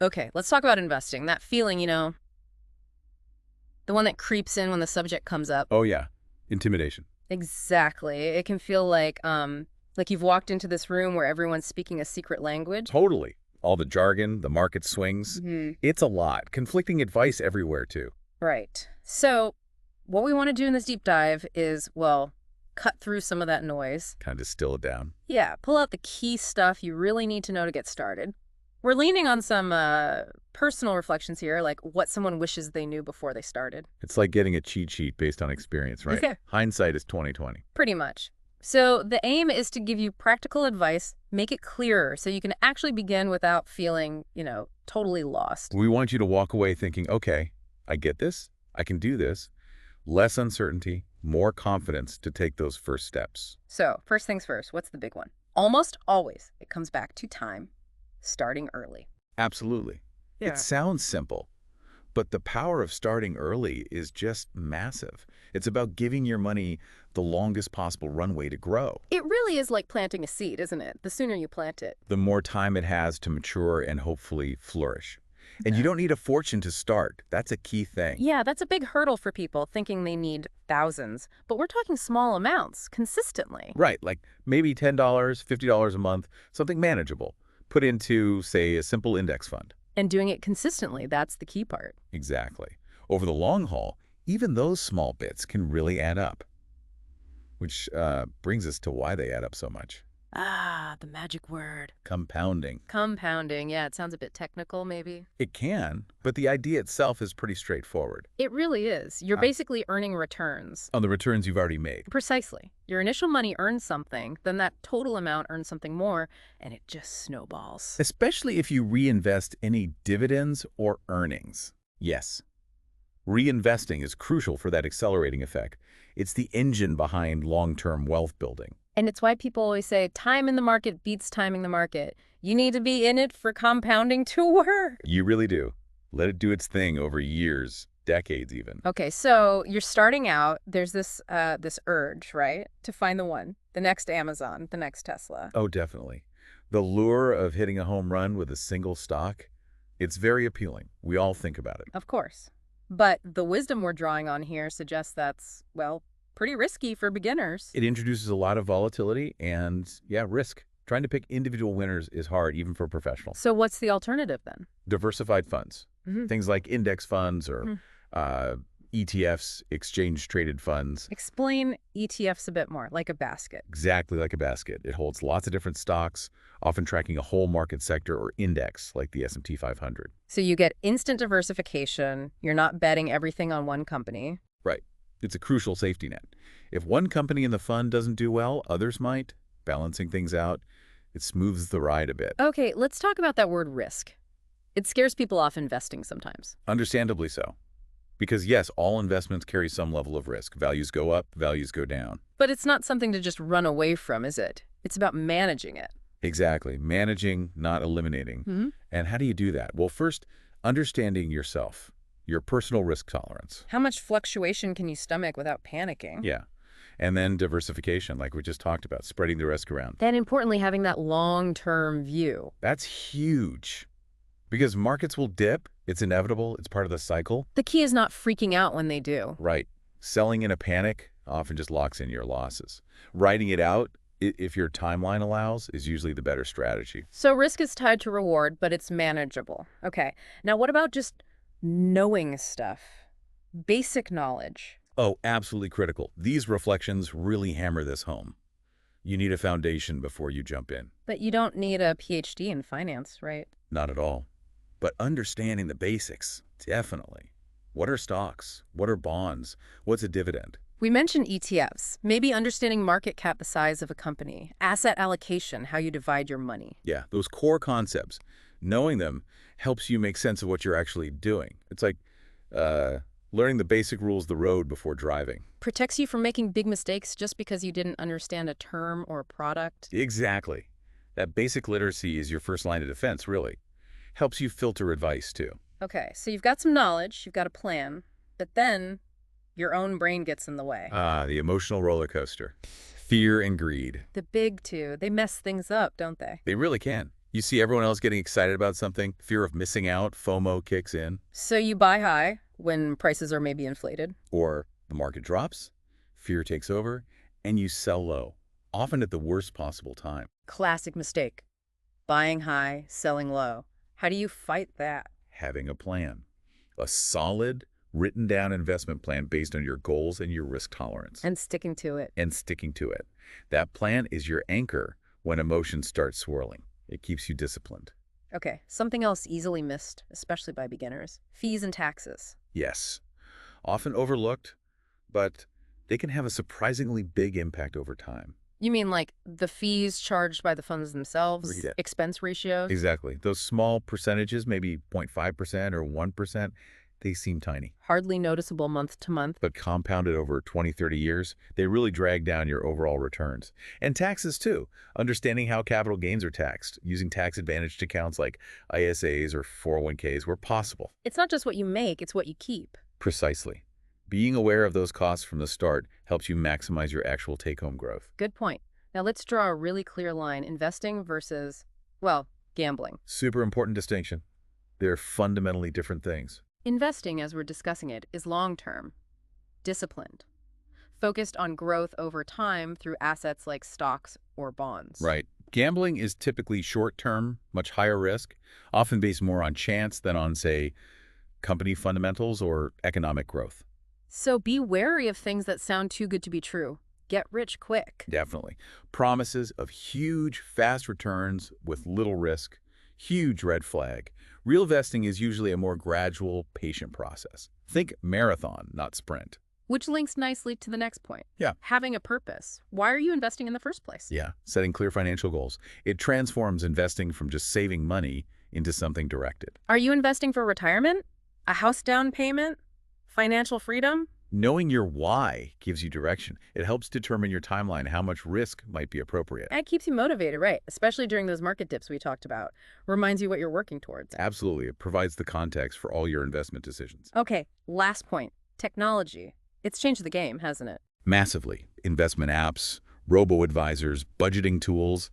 Okay, let's talk about investing. That feeling, the one that creeps in when the subject comes up. Oh, yeah. Intimidation. Exactly. It can feel like you've walked into this room where everyone's speaking a secret language. Totally. All the jargon, the market swings. Hmm. It's a lot. Conflicting advice everywhere, too. Right. So, what we want to do in this deep dive is, well, cut through some of that noise. Kind of distill it down. Yeah, pull out the key stuff you really need to know to get started. We're leaning on some personal reflections here, like what someone wishes they knew before they started. It's like getting a cheat sheet based on experience, right? Yeah. Hindsight is 20/20. Pretty much. So the aim is to give you practical advice, make it clearer so you can actually begin without feeling, totally lost. We want you to walk away thinking, okay, I get this. I can do this. Less uncertainty, more confidence to take those first steps. So first things first, what's the big one? Almost always it comes back to time, starting early. Absolutely. Yeah. It sounds simple, but the power of starting early is just massive. It's about giving your money the longest possible runway to grow. It really is like planting a seed, isn't it? The sooner you plant it. The more time it has to mature and hopefully flourish. And you don't need a fortune to start. That's a key thing. Yeah, that's a big hurdle for people thinking they need thousands. But we're talking small amounts, consistently. Right, like maybe $10, $50 a month, something manageable. Put into, say, a simple index fund. And doing it consistently, that's the key part. Exactly. Over the long haul, even those small bits can really add up. Which brings us to why they add up so much. Ah, the magic word. Compounding. Compounding. Yeah, it sounds a bit technical, maybe. It can, but the idea itself is pretty straightforward. It really is. You're basically earning returns. On the returns you've already made. Precisely. Your initial money earns something, then that total amount earns something more, and it just snowballs. Especially if you reinvest any dividends or earnings. Yes. Reinvesting is crucial for that accelerating effect. It's the engine behind long-term wealth building. And it's why people always say time in the market beats timing the market. You need to be in it for compounding to work. You really do. Let it do its thing over years, decades even. Okay, so you're starting out. There's this urge, right, to find the next Amazon, the next Tesla. Oh, definitely. The lure of hitting a home run with a single stock, it's very appealing. We all think about it. Of course. But the wisdom we're drawing on here suggests that's, well, pretty risky for beginners. It introduces a lot of volatility and, yeah, risk. Trying to pick individual winners is hard, even for professionals. So what's the alternative then? Diversified funds. Mhm. Things like index funds or ETFs, exchange-traded funds. Explain ETFs a bit more, like a basket. Exactly like a basket. It holds lots of different stocks, often tracking a whole market sector or index, like the S&P 500. So you get instant diversification. You're not betting everything on one company. Right. It's a crucial safety net. If one company in the fund doesn't do well, others might. Balancing things out, it smooths the ride a bit. Okay, let's talk about that word risk. It scares people off investing sometimes. Understandably so. Because yes, all investments carry some level of risk. Values go up, values go down. But it's not something to just run away from, is it? It's about managing it. Exactly. Managing, not eliminating. Mm-hmm. And how do you do that? Well, first, understanding yourself, your personal risk tolerance. How much fluctuation can you stomach without panicking? Yeah. And then diversification, like we just talked about, spreading the risk around. Then importantly, having that long-term view. That's huge. Because markets will dip. It's inevitable. It's part of the cycle. The key is not freaking out when they do. Right. Selling in a panic often just locks in your losses. Writing it out, if your timeline allows, is usually the better strategy. So risk is tied to reward, but it's manageable. Okay. Now what about just knowing stuff? Basic knowledge. Oh, absolutely critical. These reflections really hammer this home. You need a foundation before you jump in. But you don't need a PhD in finance, right? Not at all. But understanding the basics, definitely. What are stocks? What are bonds? What's a dividend? We mentioned ETFs, maybe understanding market cap, the size of a company, asset allocation, how you divide your money. Yeah, those core concepts. Knowing them helps you make sense of what you're actually doing. It's like learning the basic rules of the road before driving. Protects you from making big mistakes just because you didn't understand a term or a product. Exactly. That basic literacy is your first line of defense, really. Helps you filter advice, too. Okay, so you've got some knowledge, you've got a plan, but then your own brain gets in the way. The emotional roller coaster. Fear and greed. The big two, they mess things up, don't they? They really can. You see everyone else getting excited about something, fear of missing out, FOMO kicks in, So you buy high when prices are maybe inflated. or the market drops, fear takes over, and you sell low, often at the worst possible time. Classic mistake. Buying high, selling low. How do you fight that? Having a plan, a solid, written down investment plan based on your goals and your risk tolerance, And sticking to it. and sticking to it. That plan is your anchor when emotions start swirling. It keeps you disciplined. Okay, something else easily missed, especially by beginners. Fees and taxes. Yes, often overlooked, but they can have a surprisingly big impact over time. You mean like the fees charged by the funds themselves? Read it. Expense ratios? Exactly. Those small percentages, maybe 0.5% or 1%, they seem tiny. Hardly noticeable month to month. But compounded over 20, 30 years, they really drag down your overall returns. And taxes, too. Understanding how capital gains are taxed, using tax-advantaged accounts like ISAs or 401ks where possible. It's not just what you make, it's what you keep. Precisely. Being aware of those costs from the start helps you maximize your actual take-home growth. Good point. Now let's draw a really clear line. Investing versus, well, gambling. Super important distinction. They're fundamentally different things. Investing, as we're discussing it, is long-term, disciplined, focused on growth over time through assets like stocks or bonds. Right. Gambling is typically short-term, much higher risk, often based more on chance than on, say, company fundamentals or economic growth. So be wary of things that sound too good to be true. Get rich quick. Definitely. Promises of huge, fast returns with little risk, huge red flag. Real vesting is usually a more gradual, patient process. Think marathon, not sprint. Which links nicely to the next point. Yeah. Having a purpose. Why are you investing in the first place? Yeah, setting clear financial goals. It transforms investing from just saving money into something directed. Are you investing for retirement? A house down payment? Financial freedom? Knowing your why gives you direction. It helps determine your timeline, how much risk might be appropriate. And it keeps you motivated, right? Especially during those market dips we talked about. Reminds you what you're working towards. Absolutely. It provides the context for all your investment decisions. Okay, last point. Technology. It's changed the game, hasn't it? Massively. Investment apps, robo-advisors, budgeting tools,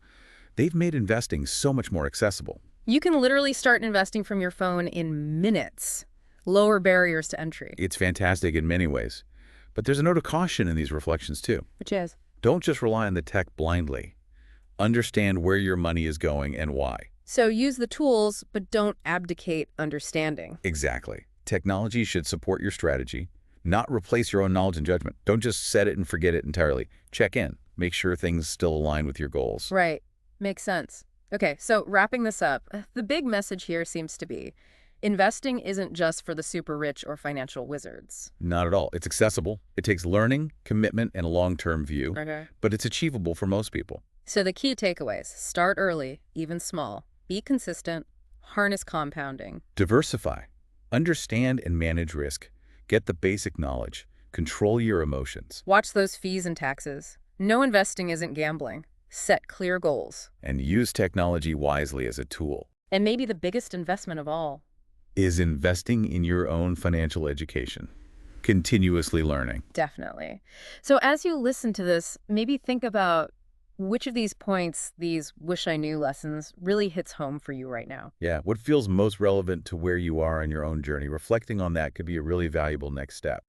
they've made investing so much more accessible. You can literally start investing from your phone in minutes. Lower barriers to entry. It's fantastic in many ways. But there's a note of caution in these reflections, too. Which is? Don't just rely on the tech blindly. Understand where your money is going and why. So use the tools, but don't abdicate understanding. Exactly. Technology should support your strategy, not replace your own knowledge and judgment. Don't just set it and forget it entirely. Check in. Make sure things still align with your goals. Right. Makes sense. Okay, so wrapping this up, the big message here seems to be investing isn't just for the super rich or financial wizards. Not at all. It's accessible. It takes learning, commitment, and a long-term view, Okay. but it's achievable for most people. So the key takeaways, start early, even small, be consistent, harness compounding. Diversify. Understand and manage risk. Get the basic knowledge. Control your emotions. Watch those fees and taxes. No investing isn't gambling. Set clear goals. And use technology wisely as a tool. And maybe the biggest investment of all, Is investing in your own financial education. Continuously learning. definitely. So as you listen to this, maybe think about which of these points, these wish I knew lessons, really hits home for you right now. Yeah, what feels most relevant to where you are in your own journey? Reflecting on that could be a really valuable next step.